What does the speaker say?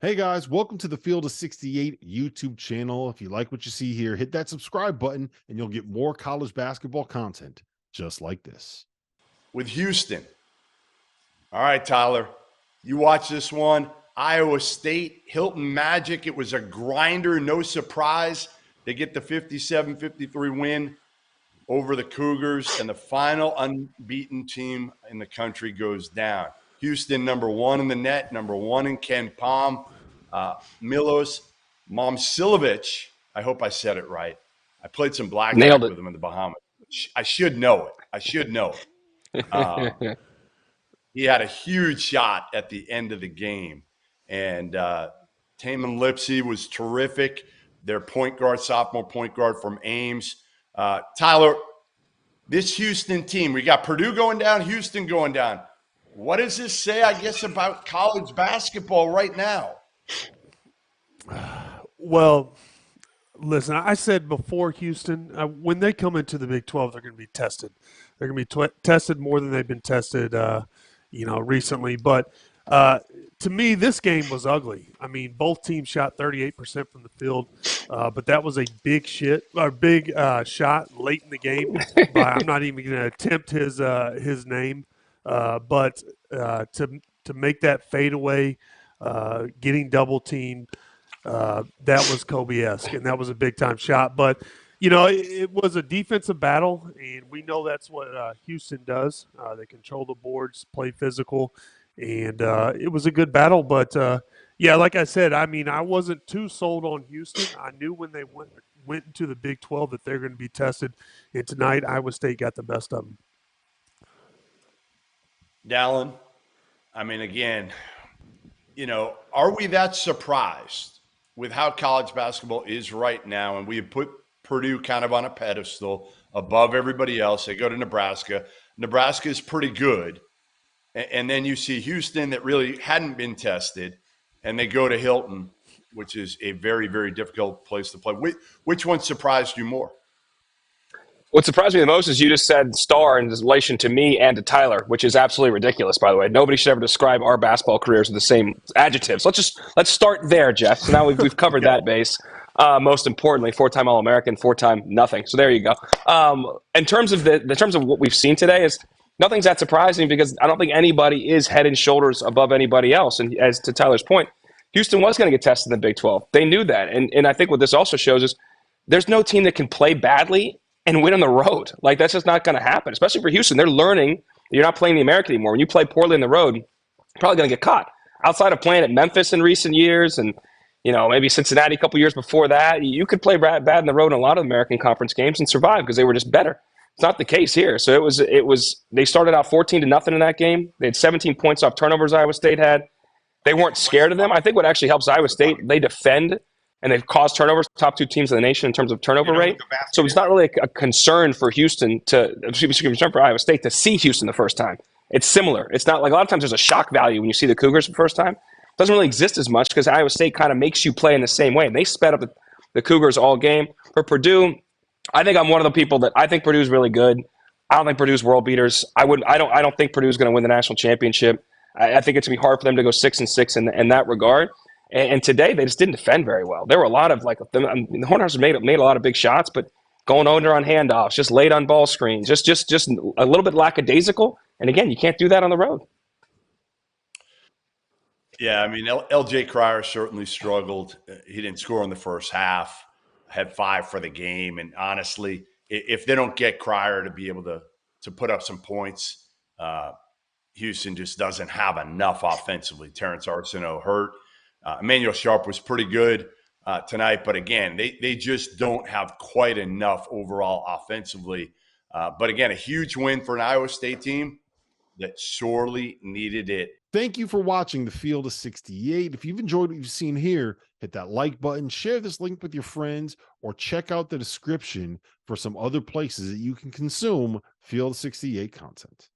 Hey guys, welcome to the Field of 68 YouTube channel. If you like what you see here, hit that subscribe button and you'll get more college basketball content just like this. With Houston. All right, Tyler, you watch this one. Iowa State, Hilton Magic. It was a grinder, no surprise. They get the 57-53 win over the Cougars, and the final unbeaten team in the country goes down. Houston, number one in the net, number one in Ken Palm. Milos Momcilovic, I hope I said it right. I played some blackjack with him in the Bahamas. I should know it. He had a huge shot at the end of the game. And Taman Lipsey was terrific. Their point guard, sophomore point guard from Ames. Tyler, this Houston team, we got Purdue going down, Houston going down. What does this say, I guess, about college basketball right now? Well, listen, I said before Houston, when they come into the Big 12, they're going to be tested. They're going to be tested more than they've been tested, recently. But to me, this game was ugly. I mean, both teams shot 38% from the field, but that was a big shot late in the game. I'm not even going to attempt his name, but to make that fadeaway, getting double teamed. That was Kobe-esque, and that was a big-time shot. But, it was a defensive battle, and we know that's what Houston does. They control the boards, play physical, and it was a good battle. But, like I said, I mean, I wasn't too sold on Houston. I knew when they went into the Big 12 that they're going to be tested, and tonight Iowa State got the best of them. Dalen, I mean, again, are we that surprised with how college basketball is right now? And we have put Purdue kind of on a pedestal above everybody else. They go to Nebraska. Nebraska is pretty good. And then you see Houston that really hadn't been tested, and they go to Hilton, which is a very, very difficult place to play. Which one surprised you more? What surprised me the most is you just said star in relation to me and to Tyler, which is absolutely ridiculous, by the way. Nobody should ever describe our basketball careers with the same adjectives. Let's start there, Jeff. So now we've covered that base. Most importantly, 4-time All-American, 4-time nothing. So there you go. In terms of what we've seen today, is nothing's that surprising because I don't think anybody is head and shoulders above anybody else. And as to Tyler's point, Houston was going to get tested in the Big 12. They knew that. And I think what this also shows is there's no team that can play badly and win on the road. Like, that's just not going to happen, especially for Houston. They're learning you're not playing the American anymore. When you play poorly on the road, you're probably going to get caught. Outside of playing at Memphis in recent years and, maybe Cincinnati a couple years before that, you could play bad in the road in a lot of American Conference games and survive because they were just better. It's not the case here. So it was. They started out 14-0 in that game. They had 17 points off turnovers Iowa State had. They weren't scared of them. I think what actually helps Iowa State, they defend and they've caused turnovers, top 2 teams in the nation in terms of turnover rate. So it's not really a concern for for Iowa State to see Houston the first time. It's similar. It's not like a lot of times there's a shock value when you see the Cougars the first time. It doesn't really exist as much because Iowa State kind of makes you play in the same way. And they sped up the Cougars all game. For Purdue, I think I'm one of the people that I think Purdue's really good. I don't think Purdue's world beaters. I don't think Purdue's going to win the national championship. I think it's going to be hard for them to go 6-6 in that regard. And today they just didn't defend very well. There were a lot of the Hornets made a lot of big shots, but going under on handoffs, just late on ball screens, just a little bit lackadaisical. And again, you can't do that on the road. Yeah, I mean, LJ Cryer certainly struggled. He didn't score in the first half, had 5 for the game. And honestly, if they don't get Cryer to be able to put up some points, Houston just doesn't have enough offensively. Terrence Arsenault hurt. Emmanuel Sharp was pretty good tonight, but again, they just don't have quite enough overall offensively. But again, a huge win for an Iowa State team that sorely needed it. Thank you for watching the Field of 68. If you've enjoyed what you've seen here, hit that like button, share this link with your friends, or check out the description for some other places that you can consume Field of 68 content.